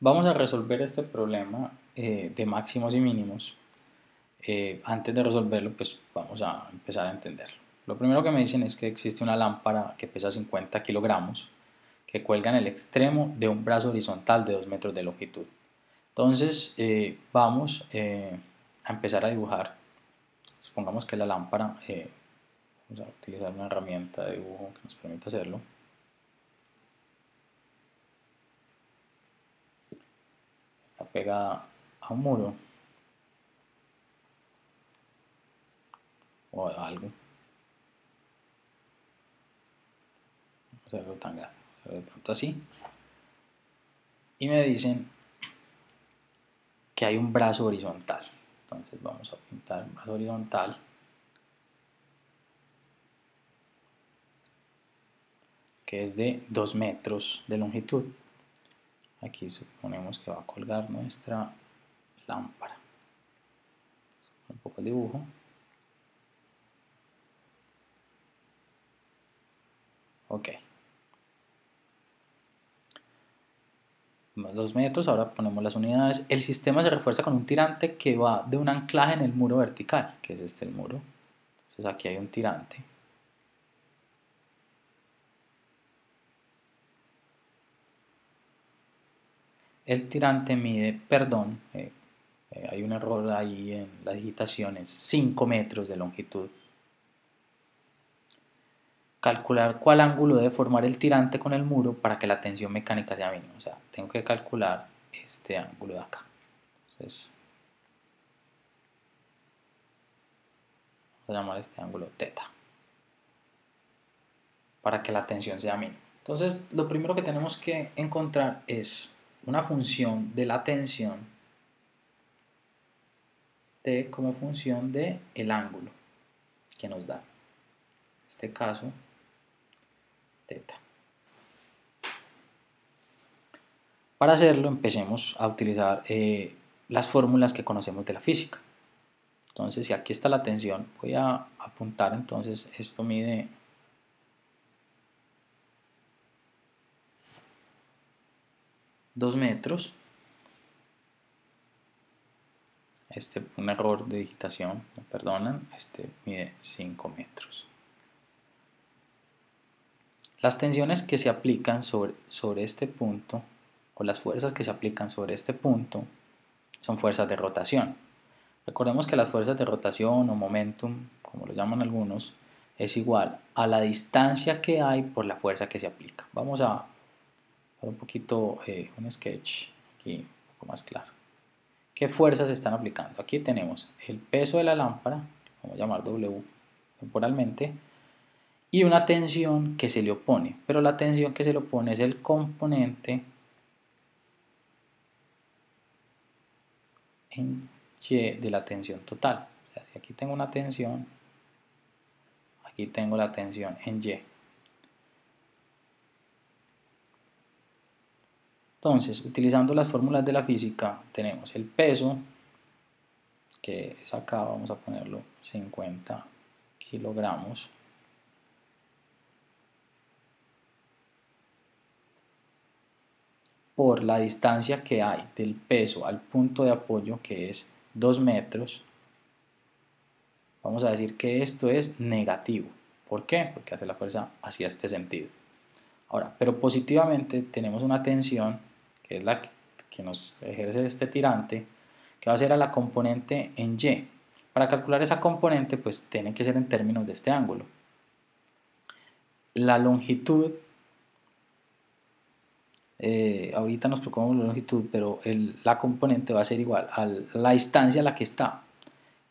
Vamos a resolver este problema de máximos y mínimos. Antes de resolverlo, pues vamos a empezar a entenderlo. Lo primero que me dicen es que existe una lámpara que pesa 50 kilogramos que cuelga en el extremo de un brazo horizontal de 2 metros de longitud. Entonces vamos a empezar a dibujar. Supongamos que la lámpara, vamos a utilizar una herramienta de dibujo que nos permita hacerlo. Está pegada a un muro o a algo. Vamos a hacerlo tan grande, de pronto así. Y me dicen que hay un brazo horizontal. Entonces vamos a pintar un brazo horizontal que es de 2 metros de longitud. Aquí suponemos que va a colgar nuestra lámpara. Un poco el dibujo. Ok. 2 metros, ahora ponemos las unidades. El sistema se refuerza con un tirante que va de un anclaje en el muro vertical, que es este el muro. Entonces aquí hay un tirante. El tirante mide, perdón, hay un error ahí en la digitación, es 5 metros de longitud. Calcular cuál ángulo debe formar el tirante con el muro para que la tensión mecánica sea mínima. O sea, tengo que calcular este ángulo de acá. Entonces, vamos a llamar este ángulo teta para que la tensión sea mínima. Entonces, lo primero que tenemos que encontrar es una función de la tensión T como función del ángulo que nos da. En este caso, teta. Para hacerlo, empecemos a utilizar las fórmulas que conocemos de la física. Entonces, si aquí está la tensión, voy a apuntar, entonces esto mide 2 metros. Un error de digitación, me perdonan, este mide 5 metros. Las tensiones que se aplican sobre este punto, o las fuerzas que se aplican sobre este punto, son fuerzas de rotación. Recordemos que las fuerzas de rotación o momentum, como lo llaman algunos, es igual a la distancia que hay por la fuerza que se aplica. Vamos a hacer un poquito un sketch aquí un poco más claro. ¿Qué fuerzas se están aplicando? Aquí tenemos el peso de la lámpara, vamos a llamar W temporalmente, y una tensión que se le opone, pero la tensión que se le opone es el componente en Y de la tensión total. O sea, si aquí tengo una tensión, aquí tengo la tensión en Y. Entonces, utilizando las fórmulas de la física, tenemos el peso, que es acá, vamos a ponerlo 50 kilogramos, por la distancia que hay del peso al punto de apoyo, que es 2 metros. Vamos a decir que esto es negativo. ¿Por qué? Porque hace la fuerza hacia este sentido. Ahora, pero positivamente tenemos una tensión, que es la que nos ejerce este tirante, que va a ser a la componente en Y. Para calcular esa componente, pues tiene que ser en términos de este ángulo. La longitud, ahorita nos preocupamos de la longitud, pero la componente va a ser igual a la distancia a la que está.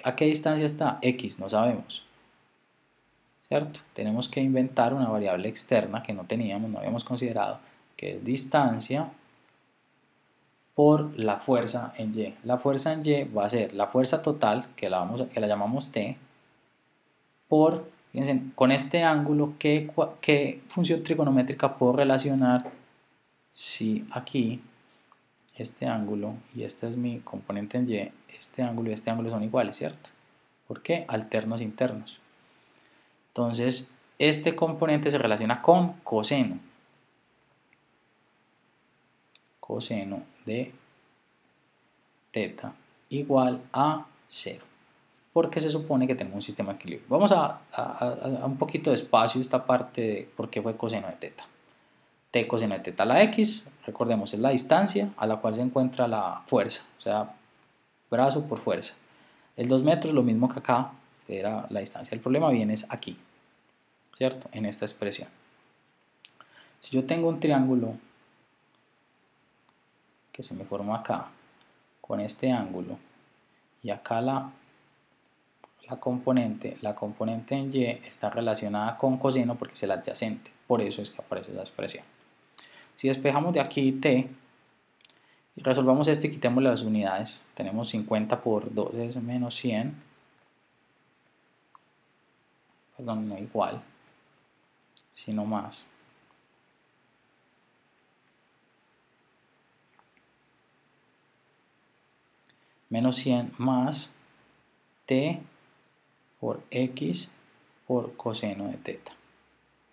¿A qué distancia está? X, no sabemos. ¿Cierto? Tenemos que inventar una variable externa que no teníamos, no habíamos considerado, que es distancia por la fuerza en Y. La fuerza en Y va a ser la fuerza total, que la llamamos T, por, fíjense, con este ángulo, ¿qué función trigonométrica puedo relacionar si aquí este ángulo y este es mi componente en Y, este ángulo y este ángulo son iguales, ¿cierto? ¿Por qué? Alternos internos. Entonces, este componente se relaciona con coseno. coseno de teta igual a 0, porque se supone que tenemos un sistema de equilibrio. Vamos a un poquito despacio esta parte de por qué fue coseno de teta. T coseno de teta. La X, recordemos, es la distancia a la cual se encuentra la fuerza, o sea, brazo por fuerza. El 2 metros, lo mismo que acá, era la distancia. El problema viene es aquí, ¿cierto? En esta expresión. Si yo tengo un triángulo que se me forma acá, con este ángulo, y acá la componente en Y está relacionada con coseno porque es el adyacente, por eso es que aparece esa expresión. Si despejamos de aquí T, y resolvamos esto y quitemos las unidades, tenemos 50 por 2 es menos 100, perdón, no igual, sino más. Menos 100 más T por X por coseno de teta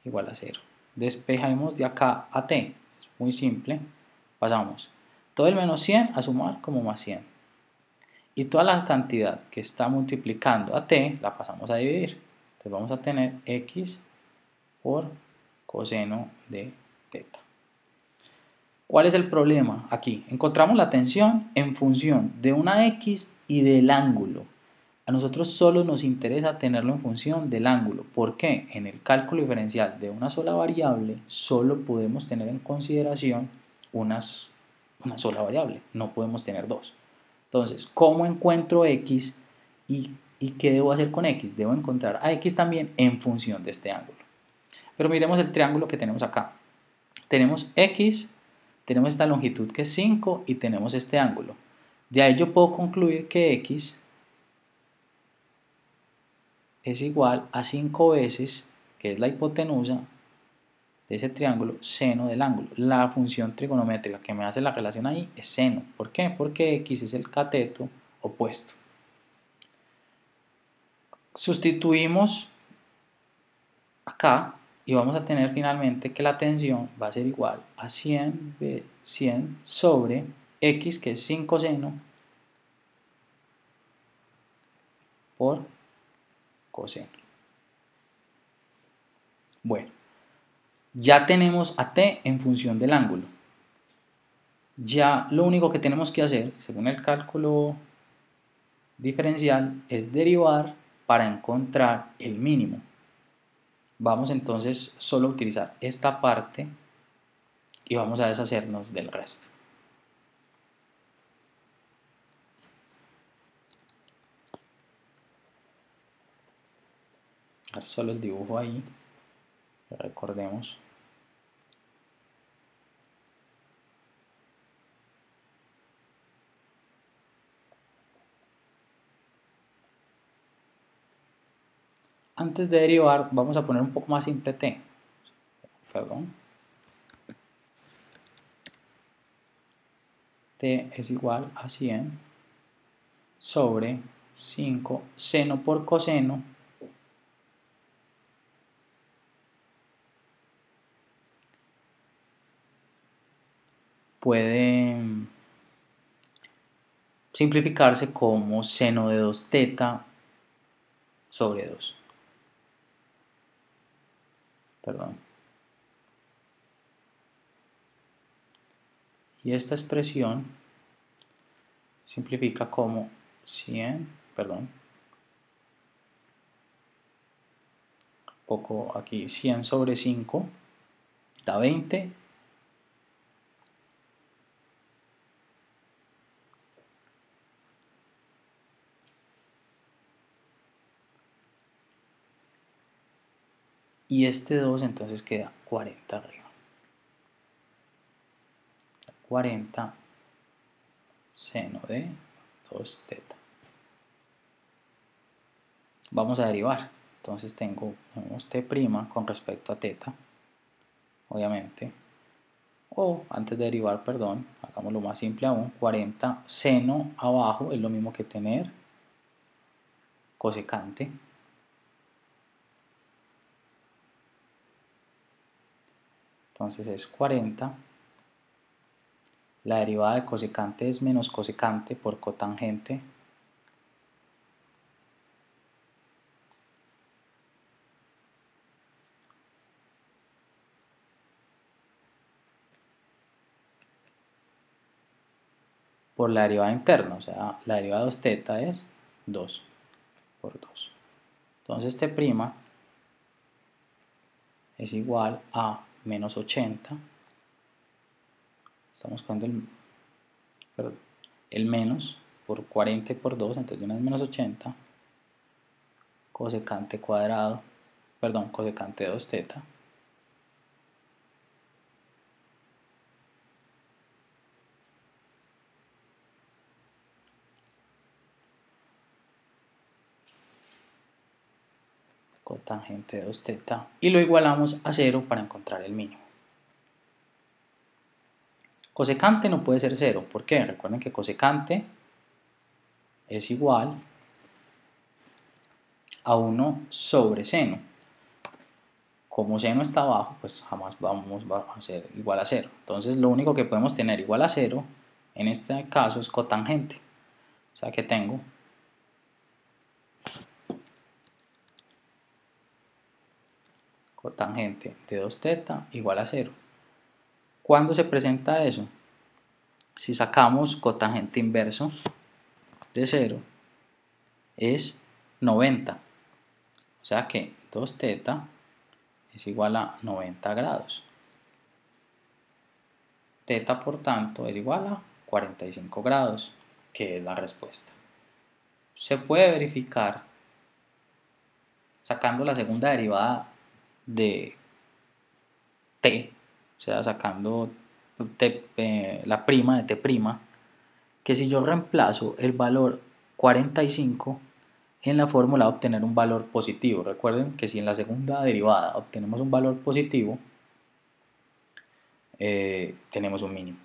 igual a 0. Despejamos de acá a T, es muy simple, pasamos todo el menos 100 a sumar como más 100. Y toda la cantidad que está multiplicando a T la pasamos a dividir. Entonces vamos a tener X por coseno de teta. ¿Cuál es el problema aquí? Encontramos la tensión en función de una X y del ángulo. A nosotros solo nos interesa tenerlo en función del ángulo. ¿Por qué? En el cálculo diferencial de una sola variable solo podemos tener en consideración una sola variable, no podemos tener dos. Entonces, ¿cómo encuentro X y qué debo hacer con X? Debo encontrar a X también en función de este ángulo. Pero miremos el triángulo que tenemos acá. Tenemos X, tenemos esta longitud que es 5 y tenemos este ángulo. De ahí yo puedo concluir que X es igual a 5 veces, que es la hipotenusa de ese triángulo, seno del ángulo. La función trigonométrica que me hace la relación ahí es seno. ¿Por qué? Porque X es el cateto opuesto. Sustituimos acá y vamos a tener finalmente que la tensión va a ser igual a 100 sobre X, que es 5 seno por coseno. Bueno, ya tenemos a T en función del ángulo. Ya lo único que tenemos que hacer, según el cálculo diferencial, es derivar para encontrar el mínimo. Vamos entonces solo a utilizar esta parte y vamos a deshacernos del resto. Solo el dibujo ahí, recordemos. Antes de derivar, vamos a poner un poco más simple T. Perdón. T es igual a 100 sobre 5 seno por coseno puede simplificarse como seno de 2 teta sobre 2. Perdón. Y esta expresión simplifica como 100, perdón, poco aquí, 100 sobre 5 da 20. Y este 2 entonces queda 40 arriba. 40 seno de 2 teta. Vamos a derivar. Entonces tenemos t' con respecto a teta, obviamente. O antes de derivar, perdón, hagámoslo más simple aún. 40 seno abajo es lo mismo que tener cosecante. Entonces es 40 La derivada de cosecante es menos cosecante por cotangente por la derivada interna, o sea, la derivada de 2θ es 2 por 2. Entonces T' es igual a menos 80. Estamos cogiendo el menos por 40 y por 2, entonces una es menos 80 cosecante cuadrado, perdón, cosecante de 2θ cotangente de 2θ y lo igualamos a 0 para encontrar el mínimo. Cosecante no puede ser 0, ¿por qué? Recuerden que cosecante es igual a 1 sobre seno. Como seno está abajo, pues jamás vamos a ser igual a 0. Entonces lo único que podemos tener igual a 0 en este caso es cotangente. O sea que tengo cotangente de 2θ igual a 0. ¿Cuándo se presenta eso? Si sacamos cotangente inverso de 0 es 90. O sea que 2θ es igual a 90 grados. Θ, por tanto, es igual a 45 grados, que es la respuesta. Se puede verificar sacando la segunda derivada de t, o sea, sacando la prima de t', que si yo reemplazo el valor 45 en la fórmula, obtener un valor positivo. Recuerden que si en la segunda derivada obtenemos un valor positivo, tenemos un mínimo.